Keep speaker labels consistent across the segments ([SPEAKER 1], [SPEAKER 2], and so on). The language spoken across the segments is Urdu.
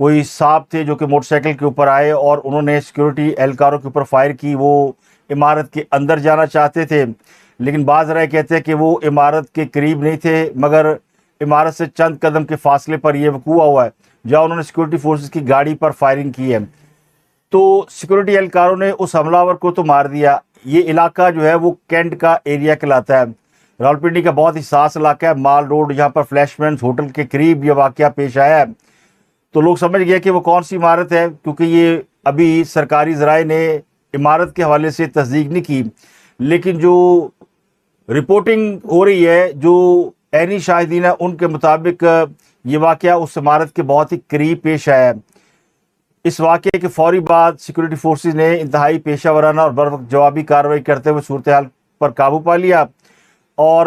[SPEAKER 1] کوئی صاحب تھے جو کہ موٹر سائیکل کے اوپر آئے اور انہوں نے سیکورٹی اہلکاروں کے اوپر فائر کی. وہ عمارت کے اندر جانا چاہتے تھے لیکن بعض رائے کہتے ہیں کہ وہ عمارت کے قریب نہیں تھے مگر عمارت سے چند قدم کے فاصلے پر یہ وقوع ہوا ہے جہاں انہوں نے سیکورٹی فورسز کی گاڑی پر فائرنگ کی ہے. تو سیکورٹی اہلکاروں نے اس حملہ آور کو تو مار دیا. یہ علاقہ جو ہے وہ کینٹ کا ایریا کہلاتا ہے. راولپنڈی کا بہت حساس علاقہ ہے. مال روڈ یہاں پر فلیش مینز ہوٹل کے قریب یہ واقعہ پیش آیا ہے. تو لوگ سمجھ گئے کہ وہ کون سی عمارت ہے کیونکہ یہ ابھی سرکاری ذرائع نے عمارت کے حوالے سے تصدیق نہیں کی لیکن جو رپورٹنگ ہو رہی ہے جو عینی شاہدین ہیں ان کے مطابق یہ واقعہ اس عمارت کے بہت ہی قریب پیش آیا ہے. اس واقعے کے فوری بعد سیکورٹی فورسز نے انتہائی پیشہ ورانہ اور بروقت جوابی کارروائی کرتے ہوئے صورتحال پر قابو پا لیا. اور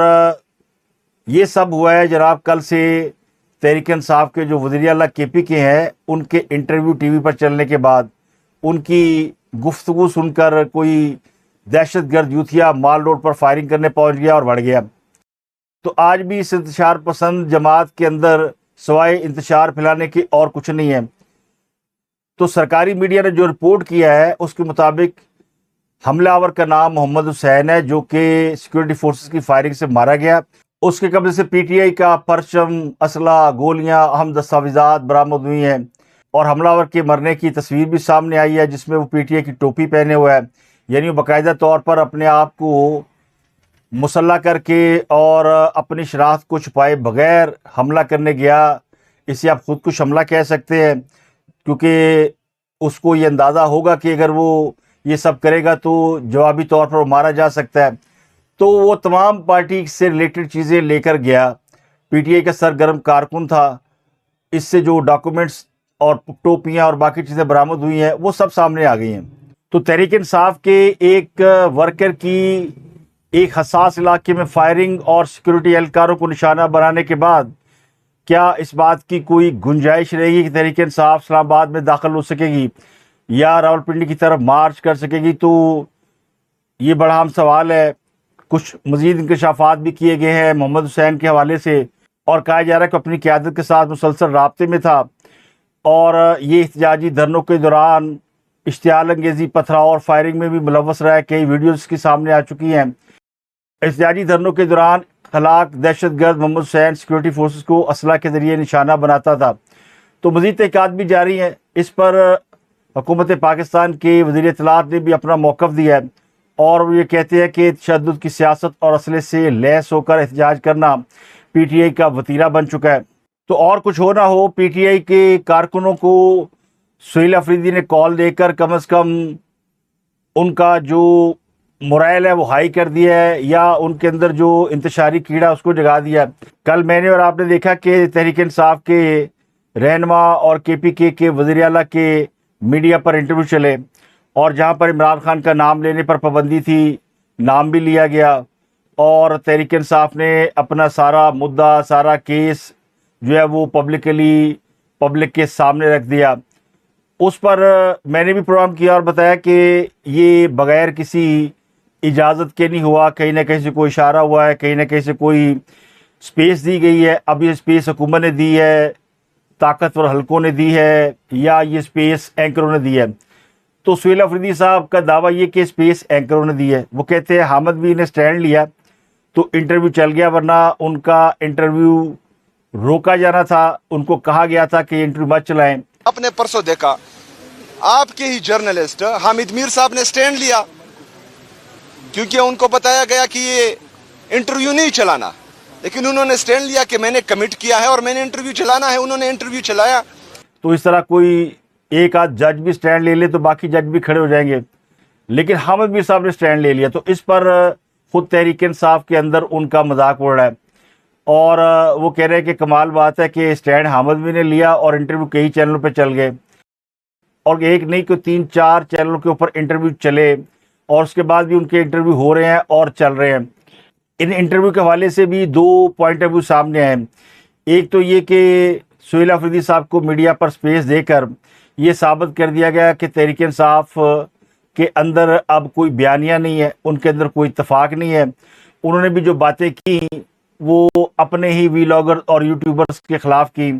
[SPEAKER 1] یہ سب ہوا ہے جناب کل سے تحریک انصاف کے جو وزیر اعلیٰ کے پی کے ہیں ان کے انٹرویو ٹی وی پر چلنے کے بعد ان کی گفتگو سن کر کوئی دہشت گرد یوتھیا مال روڈ پر فائرنگ کرنے پہنچ گیا اور بڑھ گیا. تو آج بھی اس انتشار پسند جماعت کے اندر سوائے انتشار پھیلانے کے اور کچھ نہیں ہے. تو سرکاری میڈیا نے جو رپورٹ کیا ہے اس کے مطابق حملہ آور کا نام محمد حسین ہے جو کہ سیکورٹی فورسز کی فائرنگ سے مارا گیا. اس کے قبضے سے پی ٹی آئی کا پرچم، اسلحہ، گولیاں، اہم دستاویزات برآمد ہوئی ہیں اور حملہ آور کے مرنے کی تصویر بھی سامنے آئی ہے جس میں وہ پی ٹی آئی کی ٹوپی پہنے ہوا ہے. یعنی وہ باقاعدہ طور پر اپنے آپ کو مسلح کر کے اور اپنی شناخت کو چھپائے بغیر حملہ کرنے گیا. اسے آپ خودکش حملہ کہہ سکتے ہیں کیونکہ اس کو یہ اندازہ ہوگا کہ اگر وہ یہ سب کرے گا تو جوابی طور پر وہ مارا جا سکتا ہے. تو وہ تمام پارٹی سے ریلیٹڈ چیزیں لے کر گیا. پی ٹی آئی کا سرگرم کارکن تھا. اس سے جو ڈاکومنٹس اور ٹوپیاں اور باقی چیزیں برآمد ہوئی ہیں وہ سب سامنے آ گئی ہیں. تو تحریک انصاف کے ایک ورکر کی ایک حساس علاقے میں فائرنگ اور سیکورٹی اہلکاروں کو نشانہ بنانے کے بعد کیا اس بات کی کوئی گنجائش رہے گی کہ تحریک انصاف اسلام آباد میں داخل ہو سکے گی یا راولپنڈی کی طرف مارچ کر سکے گی؟ تو یہ بڑا اہم سوال ہے. کچھ مزید انکشافات بھی کیے گئے ہیں محمد حسین کے حوالے سے اور کہا جا رہا ہے کہ اپنی قیادت کے ساتھ مسلسل رابطے میں تھا اور یہ احتجاجی دھرنوں کے دوران اشتعال انگیزی، پتھراؤ اور فائرنگ میں بھی ملوث رہا ہے. کئی ویڈیوز کی سامنے آ چکی ہیں. احتجاجی دھرنوں کے دوران ہلاک دہشت گرد محمد حسین سیکورٹی فورسز کو اسلحہ کے ذریعے نشانہ بناتا تھا. تو مزید تحقیقات بھی جاری ہیں. اس پر حکومت پاکستان کے وزیر اطلاعات نے بھی اپنا موقف دیا ہے اور وہ یہ کہتے ہیں کہ تشدد کی سیاست اور اسلحے سے لیس ہو کر احتجاج کرنا پی ٹی آئی کا وتیرہ بن چکا ہے. تو اور کچھ ہو نہ ہو پی ٹی آئی کے کارکنوں کو سہیل افریدی نے کال دے کر کم از کم ان کا جو مرائل ہے وہ ہائی کر دیا ہے یا ان کے اندر جو انتشاری کیڑا اس کو جگا دیا ہے. کل میں نے اور آپ نے دیکھا کہ تحریک انصاف کے رہنما اور کے پی کے وزیر اعلیٰ کے میڈیا پر انٹرویو چلے اور جہاں پر عمران خان کا نام لینے پر پابندی تھی نام بھی لیا گیا اور تحریک انصاف نے اپنا سارا مدعا، سارا کیس جو ہے وہ پبلک کے سامنے رکھ دیا. اس پر میں نے بھی پروگرام کیا اور بتایا کہ یہ بغیر کسی اجازت کے نہیں ہوا. کہیں نہ کہیں سے کوئی اشارہ ہوا ہے، کہیں نہ کہیں سے کوئی سپیس دی گئی ہے. اب یہ سپیس حکومت نے دی ہے، طاقتور حلقوں نے دی ہے یا یہ سپیس اینکروں نے دی ہے؟ تو سہیل افریدی صاحب کا دعویٰ یہ کہ سپیس اینکروں نے دی ہے. وہ کہتے ہیں حامد بھی نے سٹینڈ لیا تو انٹرویو چل گیا ورنہ ان کا انٹرویو روکا جانا تھا. ان کو کہا گیا تھا کہ انٹرویو مت چلائیں.
[SPEAKER 2] آپ نے پرسوں دیکھا آپ کے ہی جرنلسٹ حامد میر صاحب نے سٹینڈ لیا کیونکہ ان کو بتایا گیا کہ یہ انٹرویو نہیں چلانا، لیکن انہوں نے سٹینڈ لیا کہ میں نے کمٹ کیا ہے اور میں نے انٹرویو چلانا ہے. انہوں نے انٹرویو چلایا.
[SPEAKER 1] تو اس طرح کوئی ایک آدھ جج بھی سٹینڈ لے لے تو باقی جج بھی کھڑے ہو جائیں گے، لیکن حامد میر صاحب نے سٹینڈ لے لیا. تو اس پر خود تحریک انصاف کے اندر ان کا مذاق اڑ رہا ہے اور وہ کہہ رہے ہیں کہ کمال بات ہے کہ سٹینڈ حامد بھی نے لیا اور انٹرویو کئی چینلوں پہ چل گئے اور ایک نہیں کہ 3-4 چینلوں کے اوپر انٹرویو چلے اور اس کے بعد بھی ان کے انٹرویو ہو رہے ہیں اور چل رہے ہیں. ان انٹرویو کے حوالے سے بھی 2 پوائنٹ آف ویو سامنے آئے. ایک تو یہ کہ سہیل افریدی صاحب کو میڈیا پر سپیس دے کر یہ ثابت کر دیا گیا کہ تحریک انصاف کے اندر اب کوئی بیانیہ نہیں ہے، ان کے اندر کوئی اتفاق نہیں ہے. انہوں نے بھی جو باتیں کی وہ اپنے ہی ویلاگر اور یوٹیوبرز کے خلاف کی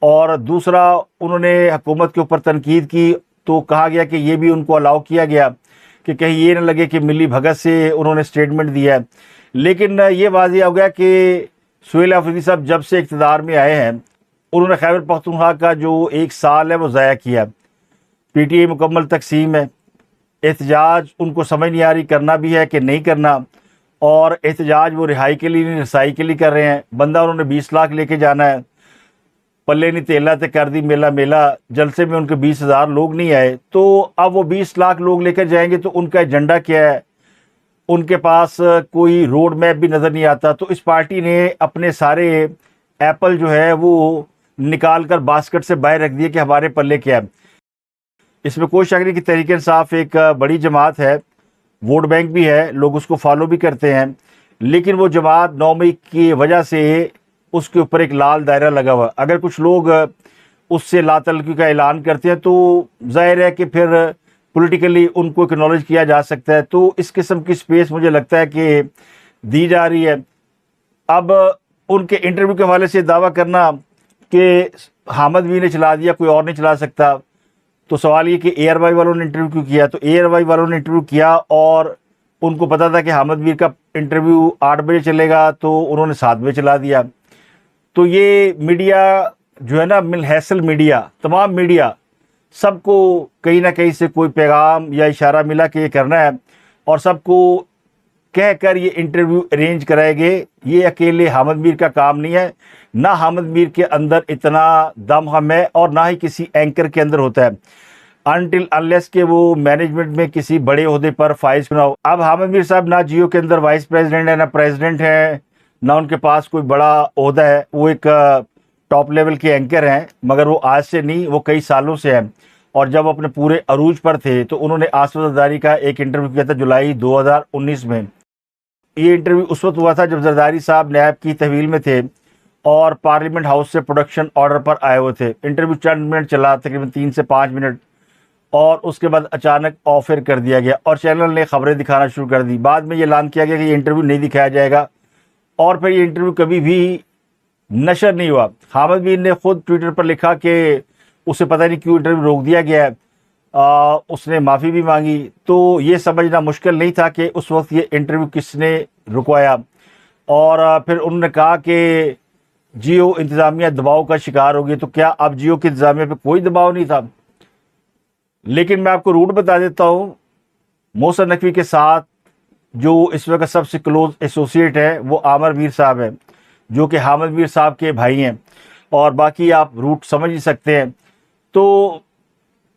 [SPEAKER 1] اور دوسرا انہوں نے حکومت کے اوپر تنقید کی تو کہا گیا کہ یہ بھی ان کو الاؤ کیا گیا کہ کہیں یہ نہ لگے کہ ملی بھگت سے انہوں نے سٹیٹمنٹ دیا ہے. لیکن یہ واضح ہو گیا کہ سہیل آفریدی صاحب جب سے اقتدار میں آئے ہیں انہوں نے خیبر پختونخوا کا جو 1 سال ہے وہ ضائع کیا. پی ٹی آئی مکمل تقسیم ہے. احتجاج ان کو سمجھ نہیں آ رہی کرنا بھی ہے کہ نہیں کرنا, اور احتجاج وہ رہائی کے لیے نہیں رسائی کے لیے کر رہے ہیں. بندہ انہوں نے 20 لاکھ لے کے جانا ہے, پلے نہیں تیلا تے کر دی میلہ میلہ. جلسے میں ان کے 20,000 لوگ نہیں آئے, تو اب وہ 20 لاکھ لوگ لے کر جائیں گے تو ان کا ایجنڈا کیا ہے؟ ان کے پاس کوئی روڈ میپ بھی نظر نہیں آتا. تو اس پارٹی نے اپنے سارے ایپل جو ہے وہ نکال کر باسکٹ سے باہر رکھ دیے کہ ہمارے پلے کیا ہے. اس میں کوئی شک نہیں کہ تحریک انصاف ایک بڑی جماعت ہے, ووٹ بینک بھی ہے, لوگ اس کو فالو بھی کرتے ہیں, لیکن وہ جماعت 9 مئی کی وجہ سے اس کے اوپر ایک لال دائرہ لگا ہوا. اگر کچھ لوگ اس سے لا تعلقی کا اعلان کرتے ہیں تو ظاہر ہے کہ پھر پولیٹیکلی ان کو اکنالج کیا جا سکتا ہے. تو اس قسم کی سپیس مجھے لگتا ہے کہ دی جا رہی ہے. اب ان کے انٹرویو کے حوالے سے دعویٰ کرنا کہ حامد میر نے چلا دیا, کوئی اور نہیں چلا سکتا, تو سوال یہ کہ اے آر وائی والوں نے انٹرویو کیوں کیا؟ تو اے آر وائی والوں نے انٹرویو کیا اور ان کو پتا تھا کہ حامد میر کا انٹرویو 8 بجے چلے گا, تو انہوں نے 7 بجے چلا دیا. تو یہ میڈیا جو ہے نا, منحصل میڈیا, تمام میڈیا, سب کو کہیں نہ کہیں سے کوئی پیغام یا اشارہ ملا کہ یہ کرنا ہے, اور سب کو کہہ کر یہ انٹرویو ارینج کرائے گے. یہ اکیلے حامد میر کا کام نہیں ہے, نہ حامد میر کے اندر اتنا دم ہم ہے اور نہ ہی کسی اینکر کے اندر ہوتا ہے, انٹل انلیس کہ وہ مینجمنٹ میں کسی بڑے عہدے پر فائز نہ ہو. اب حامد میر صاحب نہ جیو کے اندر وائس پریزیڈنٹ ہے, نہ پریزیڈنٹ ہے, نہ ان کے پاس کوئی بڑا عہدہ ہے. وہ ایک ٹاپ لیول کے اینکر ہیں, مگر وہ آج سے نہیں, وہ کئی سالوں سے ہیں. اور جب اپنے پورے عروج پر تھے تو انہوں نے آصف زرداری کا ایک انٹرویو کیا تھا جولائی 2019 میں. یہ انٹرویو اس وقت ہوا تھا جب زرداری صاحب نیب کی تحویل میں تھے اور پارلیمنٹ ہاؤس سے پروڈکشن آرڈر پر آئے ہوئے تھے. انٹرویو چند منٹ چلا, تقریباً 3 سے 5 منٹ, اور اس کے بعد اچانک آف ایئر کر دیا گیا اور چینل نے خبریں دکھانا شروع کر دی. بعد میں یہ اعلان کیا گیا کہ یہ انٹرویو نہیں دکھایا جائے گا, اور پھر یہ انٹرویو کبھی بھی نشر نہیں ہوا. حامد میر نے خود ٹویٹر پر لکھا کہ اسے پتہ نہیں کیوں انٹرویو روک دیا گیا ہے, اس نے معافی بھی مانگی. تو یہ سمجھنا مشکل نہیں تھا کہ اس وقت یہ انٹرویو کس نے رکوایا. اور پھر انہوں نے کہا کہ جیو انتظامیہ دباؤ کا شکار ہوگی. تو کیا اب جیو کی انتظامیہ پہ کوئی دباؤ نہیں تھا؟ لیکن میں آپ کو روٹ بتا دیتا ہوں, محسن نقوی کے ساتھ جو اس وقت سب سے کلوز ایسوسیٹ ہے وہ عامر میر صاحب ہیں, جو کہ حامد میر صاحب کے بھائی ہیں, اور باقی آپ روٹ سمجھ ہی سکتے ہیں. تو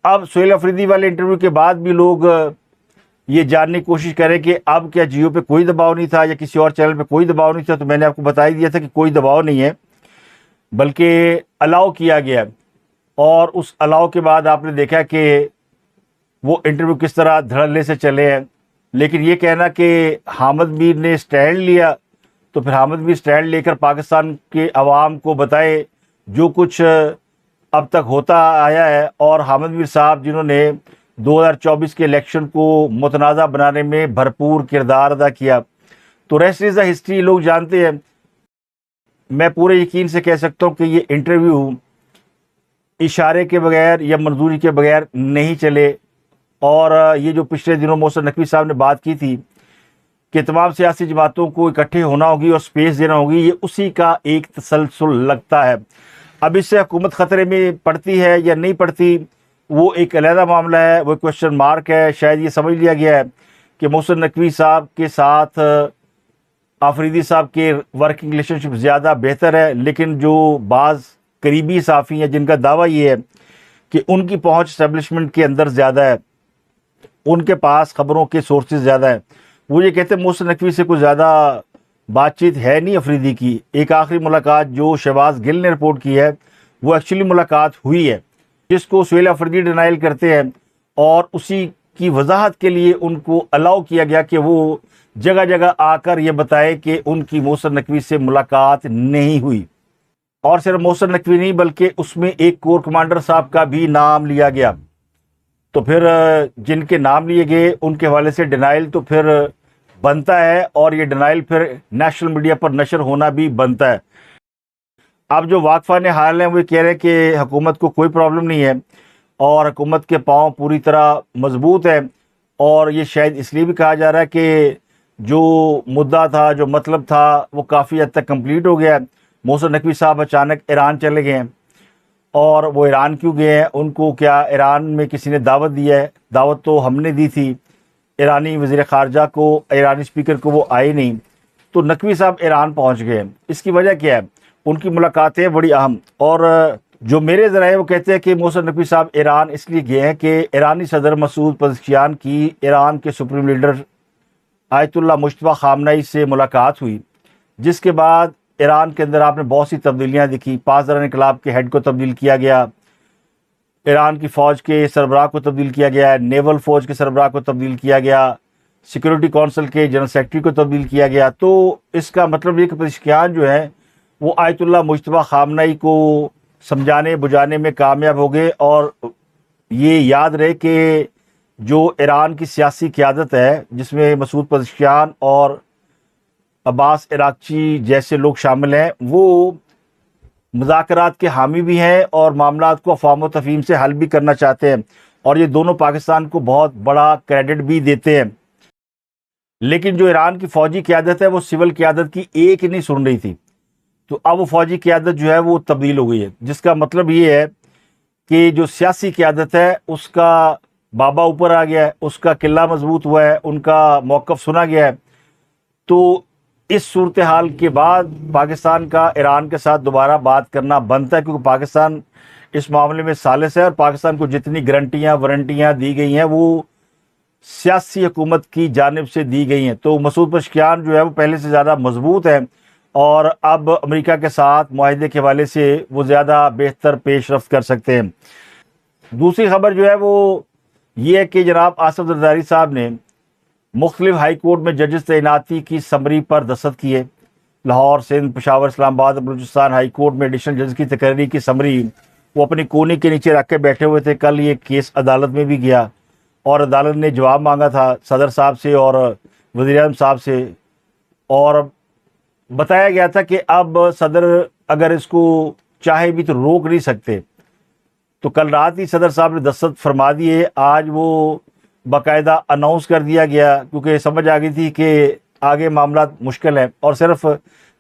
[SPEAKER 1] اب سہیل آفریدی والے انٹرویو کے بعد بھی لوگ یہ جاننے کی کوشش کریں کہ اب کیا جیو پہ کوئی دباؤ نہیں تھا یا کسی اور چینل پہ کوئی دباؤ نہیں تھا. تو میں نے آپ کو بتا ہی دیا تھا کہ کوئی دباؤ نہیں ہے, بلکہ الاؤ کیا گیا. اور اس الاؤ کے بعد آپ نے دیکھا کہ وہ انٹرویو کس طرح دھڑلے سے چلے ہیں. لیکن یہ کہنا کہ حامد میر نے سٹینڈ لیا, تو پھر حامد میر سٹینڈ لے کر پاکستان کے عوام کو بتائے جو کچھ اب تک ہوتا آیا ہے. اور حامد میر صاحب جنہوں نے 2024 کے الیکشن کو متنازع بنانے میں بھرپور کردار ادا کیا, تو ریسٹ از اے ہسٹری, لوگ جانتے ہیں. میں پورے یقین سے کہہ سکتا ہوں کہ یہ انٹرویو اشارے کے بغیر یا منظوری کے بغیر نہیں چلے. اور یہ جو پچھلے دنوں محسن نقوی صاحب نے بات کی تھی کہ تمام سیاسی جماعتوں کو اکٹھے ہونا ہوگی اور سپیس دینا ہوگی, یہ اسی کا ایک تسلسل لگتا ہے. اب اس سے حکومت خطرے میں پڑتی ہے یا نہیں پڑتی وہ ایک علیحدہ معاملہ ہے, وہ کوشچن مارک ہے. شاید یہ سمجھ لیا گیا ہے کہ محسن نقوی صاحب کے ساتھ آفریدی صاحب کے ورکنگ ریلیشن شپ زیادہ بہتر ہے, لیکن جو بعض قریبی صحافی ہیں جن کا دعویٰ یہ ہے کہ ان کی پہنچ اسٹیبلشمنٹ کے اندر زیادہ ہے, ان کے پاس خبروں کے سورسز زیادہ ہیں, وہ یہ کہتے ہیں محسن نقوی سے کوئی زیادہ بات چیت ہے نہیں افریدی کی. ایک آخری ملاقات جو شہباز گل نے رپورٹ کی ہے وہ ایکچولی ملاقات ہوئی ہے, جس کو سہیل آفریدی ڈینائل کرتے ہیں, اور اسی کی وضاحت کے لیے ان کو الاؤ کیا گیا کہ وہ جگہ جگہ آ کر یہ بتائے کہ ان کی محسن نقوی سے ملاقات نہیں ہوئی. اور صرف محسن نقوی نہیں بلکہ اس میں ایک کور کمانڈر صاحب کا بھی نام لیا گیا. تو پھر جن کے نام لیے گئے ان کے حوالے سے ڈینائل تو پھر بنتا ہے, اور یہ ڈینائل پھر نیشنل میڈیا پر نشر ہونا بھی بنتا ہے. اب جو واقفان حال ہیں وہ کہہ رہے ہیں کہ حکومت کو کوئی پرابلم نہیں ہے اور حکومت کے پاؤں پوری طرح مضبوط ہے، اور یہ شاید اس لیے بھی کہا جا رہا ہے کہ جو مدعا تھا، جو مطلب تھا، وہ کافی حد تک کمپلیٹ ہو گیا ہے۔ محسن نقوی صاحب اچانک ایران چلے گئے ہیں، اور وہ ایران کیوں گئے ہیں؟ ان کو کیا ایران میں کسی نے دعوت دی ہے؟ دعوت تو ہم نے دی تھی ایرانی وزیر خارجہ کو، ایرانی اسپیکر کو، وہ آئے نہیں، تو نقوی صاحب ایران پہنچ گئے۔ اس کی وجہ کیا ہے؟ ان کی ملاقاتیں بڑی اہم، اور جو میرے ذرائع وہ کہتے ہیں کہ محسن نقوی صاحب ایران اس لیے گئے ہیں کہ ایرانی صدر مسعود پزشکیان کی ایران کے سپریم لیڈر آیت اللہ مجتبیٰ خامنئی سے ملاقات ہوئی، جس کے بعد ایران کے اندر آپ نے بہت سی تبدیلیاں دیکھی۔ پاسداران انقلاب کے ہیڈ کو تبدیل کیا گیا، ایران کی فوج کے سربراہ کو تبدیل کیا گیا، نیول فوج کے سربراہ کو تبدیل کیا گیا، سیکورٹی کونسل کے جنرل سیکرٹری کو تبدیل کیا گیا۔ تو اس کا مطلب یہ کہ پزشکیان جو ہے وہ آیت اللہ مجتبیٰ خامنئی کو سمجھانے بجھانے میں کامیاب ہو گئے، اور یہ یاد رہے کہ جو ایران کی سیاسی قیادت ہے، جس میں مسعود پزشکیان اور عباس عراقچی جیسے لوگ شامل ہیں، وہ مذاکرات کے حامی بھی ہیں اور معاملات کو افہام و تفہیم سے حل بھی کرنا چاہتے ہیں، اور یہ دونوں پاکستان کو بہت بڑا کریڈٹ بھی دیتے ہیں۔ لیکن جو ایران کی فوجی قیادت ہے وہ سول قیادت کی ایک ہی نہیں سن رہی تھی، تو اب وہ فوجی قیادت جو ہے وہ تبدیل ہو گئی ہے، جس کا مطلب یہ ہے کہ جو سیاسی قیادت ہے اس کا بابا اوپر آ گیا ہے، اس کا قلعہ مضبوط ہوا ہے، ان کا موقف سنا گیا ہے۔ تو اس صورتحال کے بعد پاکستان کا ایران کے ساتھ دوبارہ بات کرنا بنتا ہے، کیونکہ پاکستان اس معاملے میں ثالث ہے، اور پاکستان کو جتنی گارنٹیاں وارنٹیاں دی گئی ہیں وہ سیاسی حکومت کی جانب سے دی گئی ہیں۔ تو مسعود پزشکیان جو ہے وہ پہلے سے زیادہ مضبوط ہے، اور اب امریکہ کے ساتھ معاہدے کے حوالے سے وہ زیادہ بہتر پیش رفت کر سکتے ہیں۔ دوسری خبر جو ہے وہ یہ ہے کہ جناب آصف زرداری صاحب نے مختلف ہائی کورٹ میں ججز تعیناتی کی سمری پر دستخط کیے۔ لاہور، سندھ، پشاور، اسلام آباد، بلوچستان ہائی کورٹ میں ایڈیشنل ججز کی تقرری کی سمری وہ اپنی کونی کے نیچے رکھ کے بیٹھے ہوئے تھے۔ کل یہ کیس عدالت میں بھی گیا، اور عدالت نے جواب مانگا تھا صدر صاحب سے اور وزیر اعظم صاحب سے، اور بتایا گیا تھا کہ اب صدر اگر اس کو چاہے بھی تو روک نہیں سکتے۔ تو کل رات ہی صدر صاحب نے دستخط فرما دیے، آج وہ باقاعدہ اناؤنس کر دیا گیا، کیونکہ سمجھ آ گئی تھی کہ آگے معاملات مشکل ہیں، اور صرف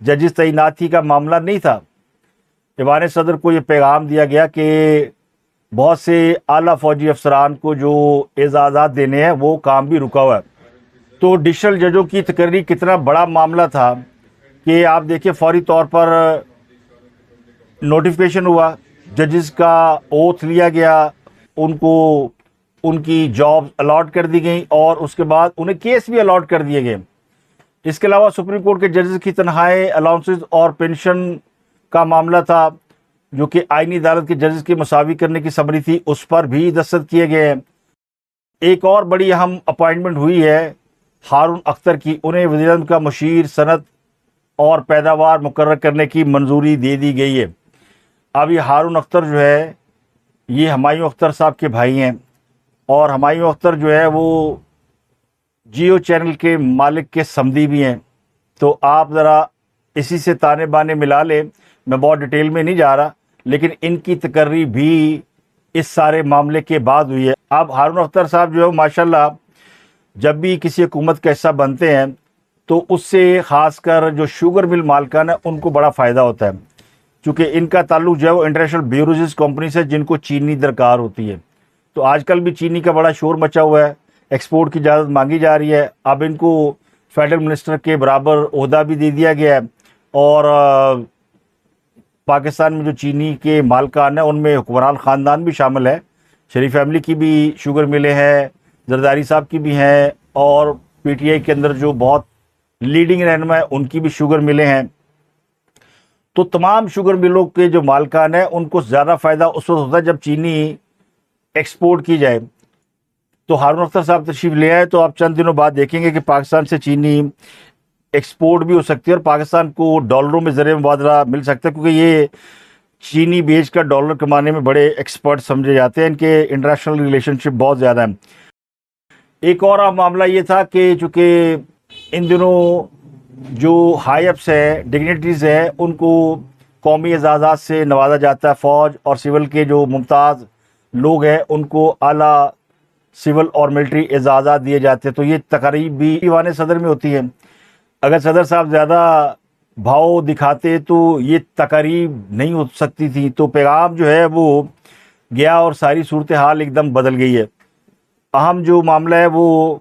[SPEAKER 1] ججز تعیناتی کا معاملہ نہیں تھا، ایوان صدر کو یہ پیغام دیا گیا کہ بہت سے اعلیٰ فوجی افسران کو جو اعزازات دینے ہیں وہ کام بھی رکا ہوا ہے۔ تو ایڈیشنل ججوں کی تقرری کتنا بڑا معاملہ تھا کہ آپ دیکھیں فوری طور پر نوٹیفیکیشن ہوا، ججز کا اوتھ لیا گیا، ان کو ان کی جاب الاٹ کر دی گئیں، اور اس کے بعد انہیں کیس بھی الاٹ کر دیے گئے۔ اس کے علاوہ سپریم کورٹ کے ججز کی تنخواہیں، الاؤنسز اور پینشن کا معاملہ تھا، جو کہ آئینی عدالت کے ججز کی مساوی کرنے کی سمری تھی، اس پر بھی دستخط کیے گئے ہیں۔ ایک اور بڑی اہم اپائنٹمنٹ ہوئی ہے ہارون اختر کی، انہیں وزیر اعظم کا مشیر صنعت اور پیداوار مقرر کرنے کی منظوری دے دی گئی ہے۔ اب یہ ہارون اختر جو ہے یہ ہمایوں اختر صاحب کے بھائی ہیں، اور ہمایوں اختر جو ہے وہ جیو چینل کے مالک کے سمدی بھی ہیں۔ تو آپ ذرا اسی سے تانے بانے ملا لیں، میں بہت ڈیٹیل میں نہیں جا رہا، لیکن ان کی تقرری بھی اس سارے معاملے کے بعد ہوئی ہے۔ اب ہارون اختر صاحب جو ہے ماشاءاللہ جب بھی کسی حکومت کا حصہ بنتے ہیں تو اس سے خاص کر جو شوگر مل مالکان ہیں ان کو بڑا فائدہ ہوتا ہے، چونکہ ان کا تعلق جو ہے وہ انٹرنیشنل بیوریجز کمپنی سے، جن کو چینی درکار ہوتی ہے۔ تو آج کل بھی چینی کا بڑا شور مچا ہوا ہے، ایکسپورٹ کی اجازت مانگی جا رہی ہے، اب ان کو فیڈرل منسٹر کے برابر عہدہ بھی دے دیا گیا ہے، اور پاکستان میں جو چینی کے مالکان ہیں ان میں حکمران خاندان بھی شامل ہے، شریف فیملی کی بھی شوگر ملیں ہیں، زرداری صاحب کی بھی ہیں، اور پی ٹی آئی کے اندر جو بہت لیڈنگ رہنما ہے ان کی بھی شوگر ملیں ہیں۔ تو تمام شوگر ملوں کے جو مالکان ہیں ان کو زیادہ فائدہ اس وقت ہوتا ہے جب چینی ایکسپورٹ کی جائے۔ تو ہارون اختر صاحب تشریف لے آئے تو آپ چند دنوں بعد دیکھیں گے کہ پاکستان سے چینی ایکسپورٹ بھی ہو سکتی ہے، اور پاکستان کو ڈالروں میں زر مبادلہ مل سکتا ہے، کیونکہ یہ چینی بیچ کر ڈالر کمانے میں بڑے ایکسپرٹ سمجھے جاتے ہیں، ان کے انٹرنیشنل ریلیشن شپ بہت زیادہ ہیں۔ ایک اور معاملہ یہ تھا کہ چونکہ ان دنوں جو ہائی اپس ہیں، ڈگنیٹریز ہیں، ان کو قومی اعزازات سے نوازا جاتا ہے. فوج اور سول کے جو ممتاز لوگ ہیں ان کو اعلیٰ سول اور ملٹری اعزازات دیے جاتے ہیں. تو یہ تقریب بھی ایوان صدر میں ہوتی ہے. اگر صدر صاحب زیادہ بھاؤ دکھاتے تو یہ تقریب نہیں ہو سکتی تھی. تو پیغام جو ہے وہ گیا اور ساری صورتحال ایک دم بدل گئی ہے. اہم جو معاملہ ہے وہ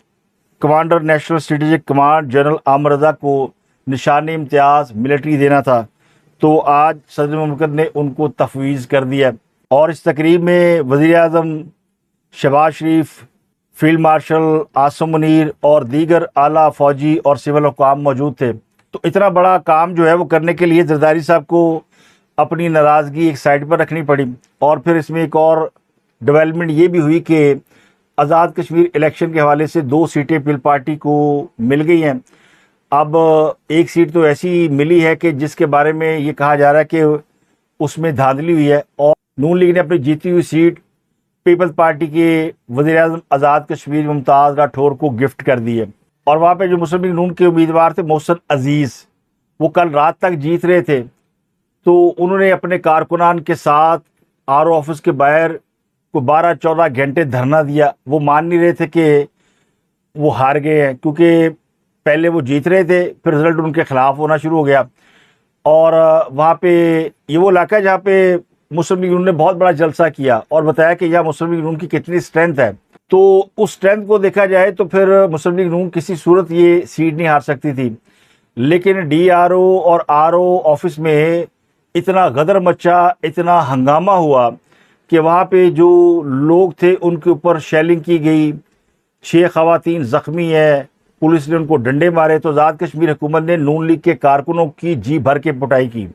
[SPEAKER 1] commander national strategic command general Aamir Raza کو نشان امتیاز ملٹری دینا تھا. تو آج صدر مملکت نے ان کو تفویض کر دیا. اور اس تقریب میں وزیر اعظم شہباز شریف، فیلڈ مارشل عاصم منیر اور دیگر اعلیٰ فوجی اور سول حکام موجود تھے. تو اتنا بڑا کام جو ہے وہ کرنے کے لیے زرداری صاحب کو اپنی ناراضگی ایک سائڈ پر رکھنی پڑی. اور پھر اس میں ایک اور ڈیولپمنٹ یہ بھی ہوئی کہ آزاد کشمیر الیکشن کے حوالے سے 2 سیٹیں پیپل پارٹی کو مل گئی ہیں. اب ایک سیٹ تو ایسی ملی ہے کہ جس کے بارے میں یہ کہا جا رہا ہے کہ اس میں دھاندلی ہوئی ہے. اور نون لیگ نے اپنی جیتی ہوئی سیٹ پیپلز پارٹی کے وزیر اعظم آزاد کشمیر ممتاز راٹھور کو گفٹ کر دی ہے. اور وہاں پہ جو مسلم لیگ نون کے امیدوار تھے محسن عزیز، وہ کل رات تک جیت رہے تھے. تو انہوں نے اپنے کارکنان کے ساتھ RO آفس کے باہر کو 12-14 گھنٹے دھرنا دیا. وہ مان نہیں رہے تھے کہ وہ ہار گئے ہیں، کیونکہ پہلے وہ جیت رہے تھے، پھر رزلٹ ان کے خلاف ہونا شروع ہو گیا. اور وہاں پہ یہ وہ علاقہ ہے جہاں پہ مسلم لیگ نون نے بہت بڑا جلسہ کیا اور بتایا کہ یہاں مسلم لیگ نون کی کتنی اسٹرینتھ ہے. تو اس اسٹرینتھ کو دیکھا جائے تو پھر مسلم لیگ نون کسی صورت یہ سیٹ نہیں ہار سکتی تھی. لیکن DRO اور RO آفس میں اتنا غدر مچا، اتنا ہنگامہ ہوا کہ وہاں پہ جو لوگ تھے ان کے اوپر شیلنگ کی گئی. 6 خواتین زخمی ہیں، پولیس نے ان کو ڈنڈے مارے. تو آزاد کشمیر حکومت نے نون لیگ کے کارکنوں کی جی بھر کے پٹائی کی.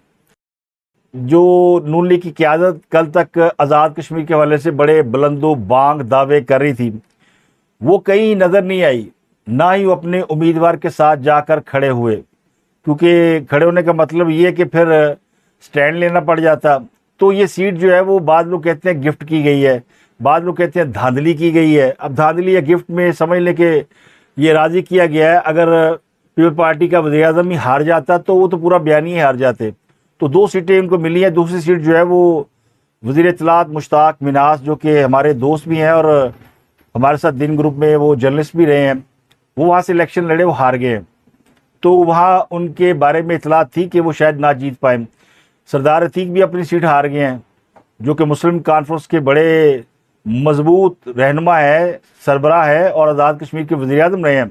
[SPEAKER 1] جو نون لیگ کی قیادت کل تک آزاد کشمیر کے حوالے سے بڑے بلند و بانگ دعوے کر رہی تھی، وہ کہیں نظر نہیں آئی. نہ ہی وہ اپنے امیدوار کے ساتھ جا کر کھڑے ہوئے، کیونکہ کھڑے ہونے کا مطلب یہ ہے کہ پھر سٹینڈ لینا پڑ جاتا. تو یہ سیٹ جو ہے وہ بعض لوگ کہتے ہیں گفٹ کی گئی ہے، بعض لوگ کہتے ہیں دھاندلی کی گئی ہے. اب دھاندلی یا گفٹ میں سمجھ لیں کہ یہ راضی کیا گیا ہے. اگر پیپل پارٹی کا وزیر اعظم ہی ہار جاتا تو وہ تو پورا بیان ہی ہار جاتے. تو 2 سیٹیں ان کو ملی ہیں. دوسری سیٹ جو ہے وہ وزیر اطلاعات مشتاق مناس، جو کہ ہمارے دوست بھی ہیں اور ہمارے ساتھ دن گروپ میں وہ جرنلسٹ بھی رہے ہیں، وہ وہاں سے الیکشن لڑے، وہ ہار گئے. تو وہاں ان کے بارے میں اطلاع تھی کہ وہ شاید نہ جیت پائیں. سردار عتیق بھی اپنی سیٹ ہار گئے ہیں، جو کہ مسلم کانفرنس کے بڑے مضبوط رہنما ہے، سربراہ ہے اور آزاد کشمیر کے وزیر اعظم رہے ہیں.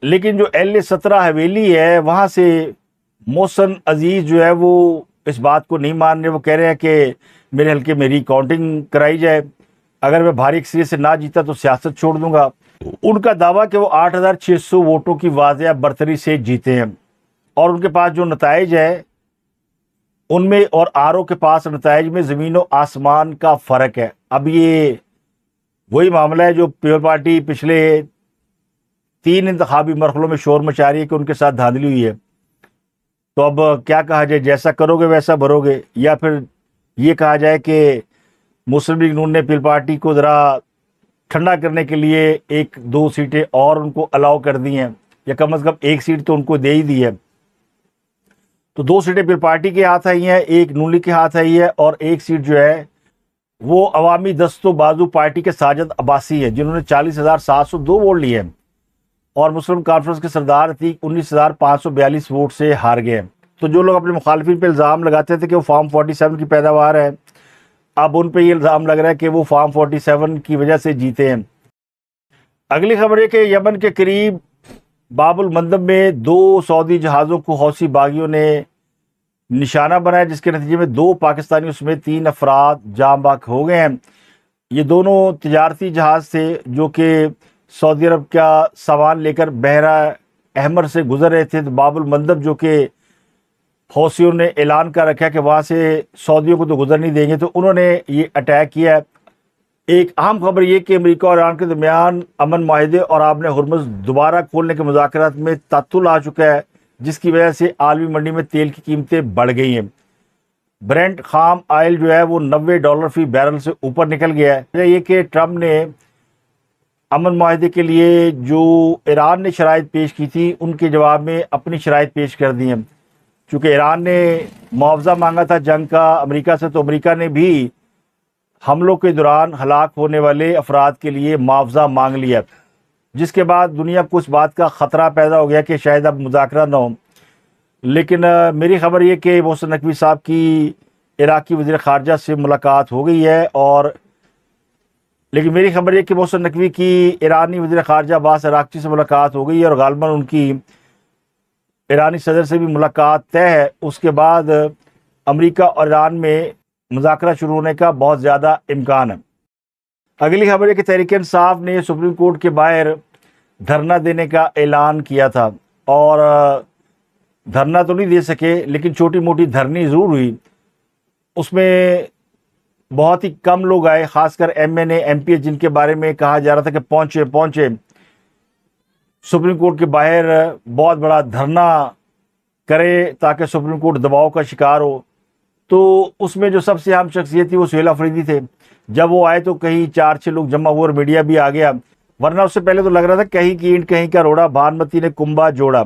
[SPEAKER 1] لیکن جو LA-17 حویلی ہے وہاں سے محسن عزیز جو ہے وہ اس بات کو نہیں مان رہے. وہ کہہ رہے ہیں کہ میرے حلقے میں ری کاؤنٹنگ کرائی جائے، اگر میں بھاری اکثریت سے نہ جیتا تو سیاست چھوڑ دوں گا. ان کا دعویٰ کہ وہ 8,600 ووٹوں کی واضح برتری سے جیتے ہیں اور ان کے پاس جو نتائج ہے ان میں اور RO کے پاس نتائج میں زمین و آسمان کا فرق ہے. اب یہ وہی معاملہ ہے جو پیپل پارٹی پچھلے 3 انتخابی مرحلوں میں شور مچا رہی ہے کہ ان کے ساتھ دھاندلی ہوئی ہے. تو اب کیا کہا جائے، جیسا کرو گے ویسا بھرو گے، یا پھر یہ کہا جائے کہ مسلم لیگ نون نے پیپل پارٹی کو ذرا ٹھنڈا کرنے کے لیے 1-2 سیٹیں اور ان کو الاؤ کر دی ہیں، یا کم از کم 1 سیٹ تو ان کو دے ہی دی ہے. تو 2 سیٹیں پیپل پارٹی کے ہاتھ آئی ہیں، 1 نون لیگ کے ہاتھ آئی ہے، اور 1 سیٹ جو ہے وہ عوامی دست و بازو پارٹی کے ساجد عباسی ہے، جنہوں نے 40,702 ووٹ لیے ہیں. اور مسلم کانفرنس کے سردار عتیق 19,542 ووٹ سے ہار گئے. تو جو لوگ اپنے مخالفین پہ الزام لگاتے تھے کہ وہ فارم 47 کی پیداوار ہے، اب ان پہ یہ الزام لگ رہا ہے کہ وہ فارم 47 کی وجہ سے جیتے ہیں. اگلی خبر ہے کہ یمن کے قریب باب المندب میں 2 سعودی جہازوں کو حوثی باغیوں نے نشانہ بنایا، جس کے نتیجے میں 2 پاکستانیوں سمیت 3 افراد جاں بحق ہو گئے ہیں. یہ دونوں تجارتی جہاز تھے جو کہ سعودی عرب کا سامان لے کر بحیرہ احمر سے گزر رہے تھے. تو باب المندب جو کہ حوثیوں نے اعلان کر رکھا ہے کہ وہاں سے سعودیوں کو تو گزر نہیں دیں گے، تو انہوں نے یہ اٹیک کیا ہے. ایک اہم خبر یہ کہ امریکہ اور ایران کے درمیان امن معاہدے اور آبِ ہرمز دوبارہ کھولنے کے مذاکرات میں تعطل آ چکا ہے، جس کی وجہ سے عالمی منڈی میں تیل کی قیمتیں بڑھ گئی ہیں. برنٹ خام آئل جو ہے وہ $90 فی بیرل سے اوپر نکل گیا ہے. یہ کہ ٹرمپ نے امن معاہدے کے لیے جو ایران نے شرائط پیش کی تھی ان کے جواب میں اپنی شرائط پیش کر دی ہیں. چونکہ ایران نے معاوضہ مانگا تھا جنگ کا امریکہ سے، تو امریکہ نے بھی حملوں کے دوران ہلاک ہونے والے افراد کے لیے معاوضہ مانگ لیا، جس کے بعد دنیا کو اس بات کا خطرہ پیدا ہو گیا کہ شاید اب مذاکرہ نہ ہو۔ لیکن میری خبر یہ کہ محسن نقوی صاحب کی عراقی وزیر خارجہ سے ملاقات ہو گئی ہے، لیکن میری خبر یہ کہ محسن نقوی کی ایرانی وزیر خارجہ عباس عراقچی سے ملاقات ہو گئی ہے، اور غالباً ان کی ایرانی صدر سے بھی ملاقات طے ہے۔ اس کے بعد امریکہ اور ایران میں مذاکرہ شروع ہونے کا بہت زیادہ امکان ہے۔ اگلی خبر ہے کہ تحریک انصاف نے سپریم کورٹ کے باہر دھرنا دینے کا اعلان کیا تھا، اور دھرنا تو نہیں دے سکے لیکن چھوٹی موٹی دھرنی ضرور ہوئی۔ اس میں بہت ہی کم لوگ آئے، خاص کر M N A M P جن کے بارے میں کہا جا رہا تھا کہ پہنچے سپریم کورٹ کے باہر بہت بڑا دھرنا کرے تاکہ سپریم کورٹ دباؤ کا شکار ہو۔ تو اس میں جو سب سے اہم شخصیت تھی وہ سہیل آفریدی تھے۔ جب وہ آئے تو کہیں 4-6 لوگ جمع ہوئے اور میڈیا بھی آ گیا، ورنہ اس سے پہلے تو لگ رہا تھا کہیں کی اینٹ کہیں کا روڑا، بھانمتی نے کنبا جوڑا۔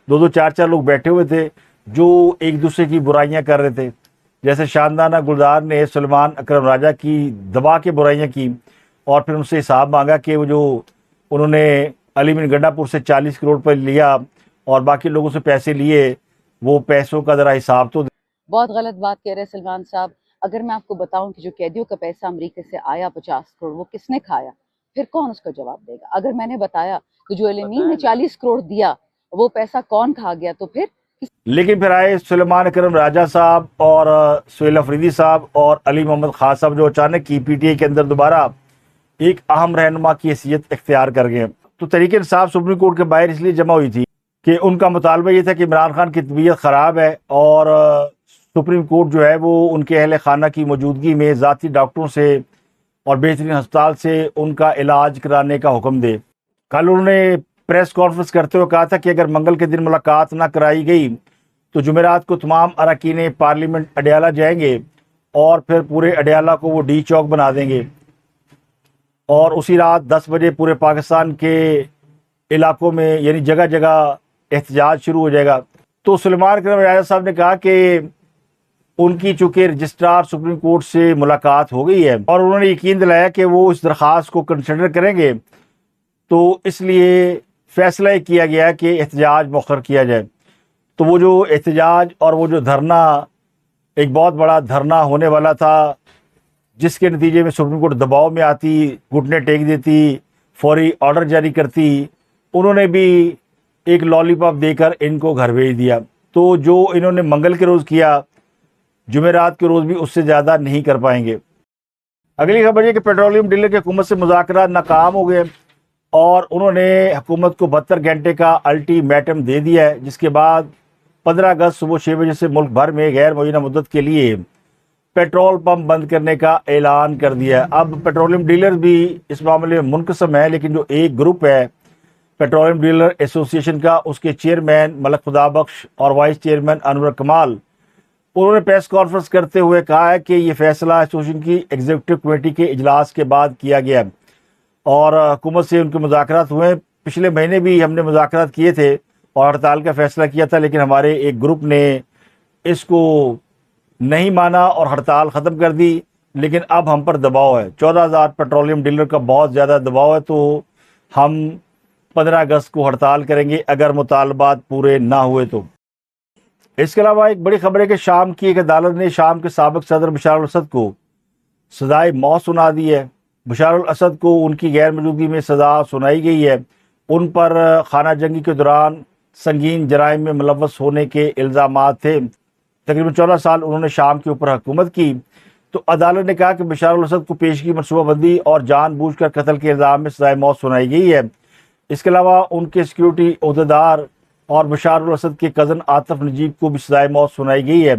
[SPEAKER 1] 2-4 لوگ بیٹھے ہوئے تھے جو ایک دوسرے کی برائیاں کر رہے تھے، جیسے شاندانہ گلزار نے سلمان اکرم راجہ کی دبا کے برائیاں کی، اور پھر ان سے حساب مانگا کہ وہ جو انہوں نے علی بن گنڈا پور سے 40 کروڑ پر لیا اور باقی لوگوں سے پیسے لیے، وہ پیسوں کا ذرا حساب تو۔
[SPEAKER 3] بہت غلط بات کہہ رہے ہیں سلمان صاحب۔ اگر میں آپ کو بتاؤں کہ جو قیدیوں کا پیسہ امریکہ سے آیا 50 کروڑ، وہ کس نے کھایا، پھر کون اس کا جواب دے گا؟ اگر میں نے بتایا کہ جو علمین نے 40 کروڑ دیا وہ پیسہ کون کھا گیا، تو پھر
[SPEAKER 1] لیکن پھر آئے سلیمان اکرم راجہ صاحب اور سہیل آفریدی صاحب اور علی محمد خان صاحب، جو اچانک کی پی ٹی اے کے اندر دوبارہ ایک اہم رہنما کی حیثیت اختیار کر گئے۔ تو تحریک انصاف سپریم کورٹ کے باہر اس لیے جمع ہوئی تھی کہ ان کا مطالبہ یہ تھا کہ عمران خان کی طبیعت خراب ہے، اور سپریم کورٹ جو ہے وہ ان کے اہل خانہ کی موجودگی میں ذاتی ڈاکٹروں سے اور بہترین ہسپتال سے ان کا علاج کرانے کا حکم دے۔ کل انہوں نے پریس کانفرنس کرتے ہوئے کہا تھا کہ اگر منگل کے دن ملاقات نہ کرائی گئی تو جمعرات کو تمام اراکین پارلیمنٹ اڈیالہ جائیں گے، اور پھر پورے اڈیالہ کو وہ ڈی چوک بنا دیں گے، اور اسی رات 10 بجے پورے پاکستان کے علاقوں میں یعنی جگہ جگہ احتجاج شروع ہو جائے گا۔ تو سلیمان اکرم راجہ صاحب نے کہا کہ ان کی چونکہ رجسٹرار سپریم کورٹ سے ملاقات ہو گئی ہے، اور انہوں نے یقین دلایا کہ وہ اس درخواست کو کنسیڈر کریں گے، تو اس لیے فیصلہ کیا گیا کہ احتجاج مؤخر کیا جائے۔ تو وہ جو احتجاج اور وہ جو دھرنا، ایک بہت بڑا دھرنا ہونے والا تھا، جس کے نتیجے میں سپریم کورٹ دباؤ میں آتی، گھٹنے ٹیک دیتی، فوری آرڈر جاری کرتی، انہوں نے بھی ایک لالی پاپ دے کر ان کو گھر بھیج دیا۔ تو جو انہوں نے منگل کے روز کیا، جمعرات کے روز بھی اس سے زیادہ نہیں کر پائیں گے۔ اگلی خبر یہ کہ پیٹرولیم ڈیلر کی حکومت سے مذاکرات ناکام ہو گئے، اور انہوں نے حکومت کو 72 گھنٹے کا الٹیمیٹم دے دیا ہے، جس کے بعد 15 اگست صبح 6 بجے سے ملک بھر میں غیر معینہ مدت کے لیے پیٹرول پمپ بند کرنے کا اعلان کر دیا ہے۔ اب پیٹرولیم ڈیلر بھی اس معاملے میں منقسم ہے، لیکن جو ایک گروپ ہے پیٹرولیم ڈیلر ایسوسی ایشن کا، اس کے چیئرمین ملک خدا بخش اور وائس چیئرمین انور کمال، انہوں نے پریس کانفرنس کرتے ہوئے کہا ہے کہ یہ فیصلہ ایسوسی ایشن کی ایگزیکٹو کمیٹی کے اجلاس کے بعد کیا گیا ہے، اور حکومت سے ان کے مذاکرات ہوئے۔ پچھلے مہینے بھی ہم نے مذاکرات کیے تھے اور ہڑتال کا فیصلہ کیا تھا، لیکن ہمارے ایک گروپ نے اس کو نہیں مانا اور ہڑتال ختم کر دی۔ لیکن اب ہم پر دباؤ ہے، 14,000 پیٹرولیم ڈیلر کا بہت زیادہ دباؤ ہے، تو ہم 15 اگست کو ہڑتال کریں گے اگر مطالبات پورے نہ ہوئے تو۔ اس کے علاوہ ایک بڑی خبر ہے کہ شام کی ایک عدالت نے شام کے سابق صدر بشار الاسد کو سزائے موت سنا دی ہے۔ بشار الاسد کو ان کی غیر موجودگی میں سزا سنائی گئی ہے۔ ان پر خانہ جنگی کے دوران سنگین جرائم میں ملوث ہونے کے الزامات تھے۔ تقریباً 14 سال انہوں نے شام کے اوپر حکومت کی۔ تو عدالت نے کہا کہ بشار الاسد کو پیشگی منصوبہ بندی اور جان بوجھ کر قتل کے الزام میں سزائے موت سنائی گئی ہے۔ اس کے علاوہ ان کے سیکیورٹی عہدیدار اور بشار الاسد کے کزن عاطف نجیب کو بھی سزائے موت سنائی گئی ہے۔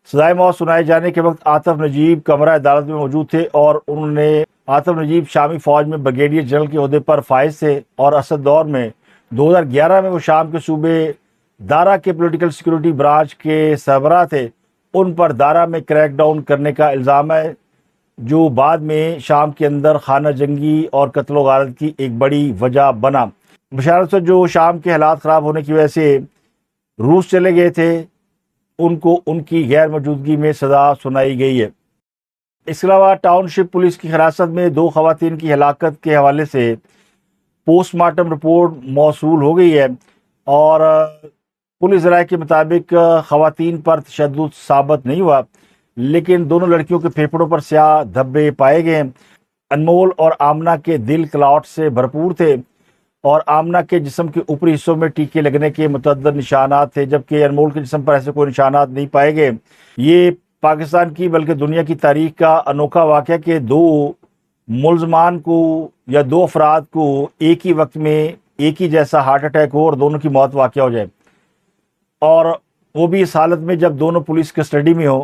[SPEAKER 1] سزائے موت سنائے جانے کے وقت عاطف نجیب کمرہ عدالت میں موجود تھے، اور انہوں نے عاطف نجیب شامی فوج میں بریگیڈیئر جنرل کے عہدے پر فائز تھے، اور اسد دور میں 2011 میں وہ شام کے صوبے دارا کے پولیٹیکل سیکیورٹی برانچ کے سربراہ تھے۔ ان پر دارا میں کریک ڈاؤن کرنے کا الزام ہے، جو بعد میں شام کے اندر خانہ جنگی اور قتل و غارت کی ایک بڑی وجہ بنا۔ بشار الاسد جو شام کے حالات خراب ہونے کی وجہ سے روس چلے گئے تھے، ان کو ان کی غیر موجودگی میں سزا سنائی گئی ہے۔ اس کے علاوہ ٹاؤن شپ پولیس کی حراست میں 2 خواتین کی ہلاکت کے حوالے سے پوسٹ مارٹم رپورٹ موصول ہو گئی ہے، اور پولیس ذرائع کے مطابق خواتین پر تشدد ثابت نہیں ہوا، لیکن دونوں لڑکیوں کے پھیپھڑوں پر سیاہ دھبے پائے گئے۔ انمول اور آمنہ کے دل کلاٹ سے بھرپور تھے، اور آمنہ کے جسم کے اوپری حصوں میں ٹیکے لگنے کے متعدد نشانات تھے، جبکہ انمول کے جسم پر ایسے کوئی نشانات نہیں پائے گئے۔ یہ پاکستان کی بلکہ دنیا کی تاریخ کا انوکھا واقعہ کہ 2 ملزمان کو یا 2 افراد کو ایک ہی وقت میں ایک ہی جیسا ہارٹ اٹیک ہو اور دونوں کی موت واقع ہو جائے، اور وہ بھی اس حالت میں جب دونوں پولیس کسٹڈی میں ہو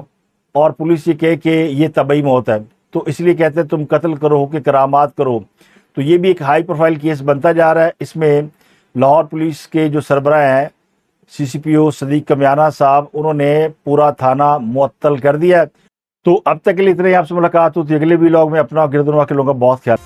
[SPEAKER 1] اور پولیس یہ کہے کہ یہ طبعی موت ہے، تو اس لیے کہتے ہیں تم قتل کرو کہ کرامات کرو۔ تو یہ بھی ایک ہائی پروفائل کیس بنتا جا رہا ہے۔ اس میں لاہور پولیس کے جو سربراہ ہیں CCPO صدیق کمیانہ صاحب، انہوں نے پورا تھانہ معطل کر دیا ہے۔ تو اب تک کے لیے اتنا ہی، آپ سے ملاقات ہوتی ہے اگلے ویلاگ میں۔ اپنا اور گردنواں کے لوگوں کا بہت خیال۔